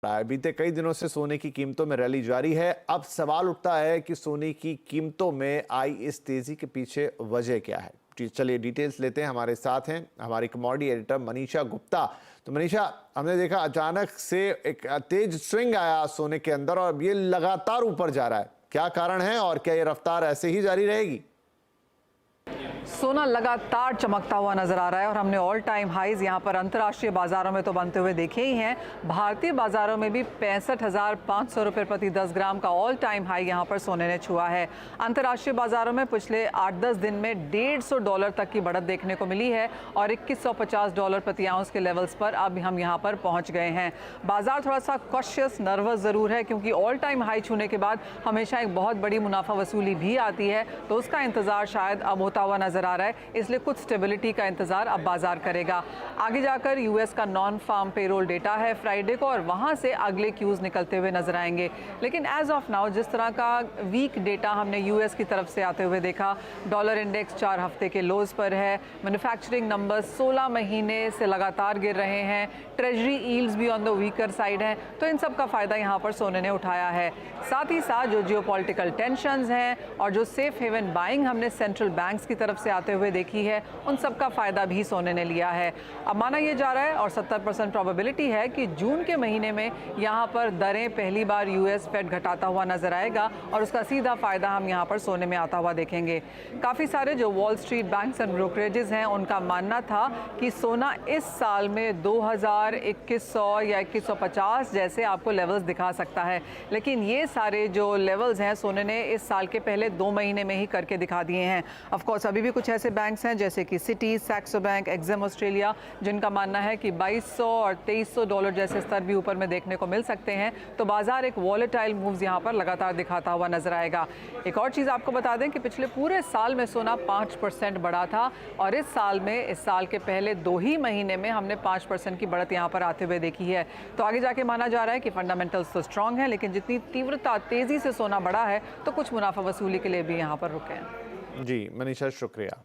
बीते कई दिनों से सोने की कीमतों में रैली जारी है। अब सवाल उठता है कि सोने की कीमतों में आई इस तेजी के पीछे वजह क्या है। चलिए डिटेल्स लेते हैं। हमारे साथ हैं हमारी कमोडिटी एडिटर मनीषा गुप्ता। तो मनीषा, हमने देखा अचानक से एक तेज स्विंग आया सोने के अंदर और ये लगातार ऊपर जा रहा है। क्या कारण है और क्या ये रफ्तार ऐसे ही जारी रहेगी? सोना लगातार चमकता हुआ नजर आ रहा है और हमने ऑल टाइम हाईज यहां पर अंतर्राष्ट्रीय बाजारों में तो बनते हुए देखे ही हैं। भारतीय बाजारों में भी 65,500 रुपये प्रति 10 ग्राम का ऑल टाइम हाई यहां पर सोने ने छुआ है। अंतर्राष्ट्रीय बाजारों में पिछले 8-10 दिन में $150 तक की बढ़त देखने को मिली है और $2150 प्रति आउंस के लेवल्स पर अब हम यहां पर पहुंच गए हैं। बाजार थोड़ा सा कॉशियस नर्वस ज़रूर है क्योंकि ऑल टाइम हाई छूने के बाद हमेशा एक बहुत बड़ी मुनाफा वसूली भी आती है, तो उसका इंतजार शायद अब होता हुआ नजर आ रहा है। इसलिए कुछ स्टेबिलिटी का इंतजार अब बाजार करेगा। आगे जाकर यूएस का नॉन फार्म पेरोल डेटा है फ्राइडे को और वहां से अगले क्यूज निकलते हुए नजर आएंगे। लेकिन एज ऑफ नाउ जिस तरह का वीक डेटा हमने यूएस की तरफ से आते हुए देखा, डॉलर इंडेक्स 4 हफ्ते के लोज पर है, मैन्युफैक्चरिंग नंबर्स 16 महीने से लगातार गिर रहे हैं, ट्रेजरी यील्ड्स भी ऑन द वीकर साइड है, तो इन सब का फायदा यहां पर सोने ने उठाया है। साथ ही साथ जो जियोपॉलिटिकल टेंशंस हैं और जो सेफ हेवन बाइंग हमने सेंट्रल बैंक्स की तरफ से आते हुए देखी है, उन सब का फायदा भी सोने ने लिया है। अब माना यह जा रहा है और 70% प्रोबेबिलिटी है कि जून के महीने में यहां पर दरें पहली बार यूएस फेड घटाता हुआ नजर आएगा और उसका सीधा फायदा हम यहां पर सोने में आता हुआ देखेंगे। काफ़ी सारे जो wall street banks and brokerages हैं उनका मानना था कि सोना इस साल में 2100 या 2150 जैसे आपको लेवल्स दिखा सकता है, लेकिन ये सारे जो लेवल्स हैं सोने ने इस साल के पहले 2 महीने में ही करके दिखा दिए हैं। ऑफ कोर्स अभी भी कुछ ऐसे बैंक्स हैं जैसे कि city, Saxo bank, Exim Australia, जिनका मानना है कि 2200 और $2300 जैसे स्तर भी ऊपर में देखने को मिल सकते हैं। तो बाजार एक वॉलेटाइल मूव्स यहां पर लगातार दिखाता हुआ नजर आएगा। एक और चीज़ आपको बता दें कि पिछले पूरे साल में सोना 5% बढ़ा था और इस साल के पहले 2 ही महीने में हमने 5% की बढ़त यहां पर आते हुए देखी है। तो आगे जाके माना जा रहा है कि फंडामेंटल्स तो स्ट्रांग है, लेकिन जितनी तीव्रता तेजी से सोना बढ़ा है तो कुछ मुनाफा वसूली के लिए भी यहां पर रुके हैं। जी मनीषा, शुक्रिया।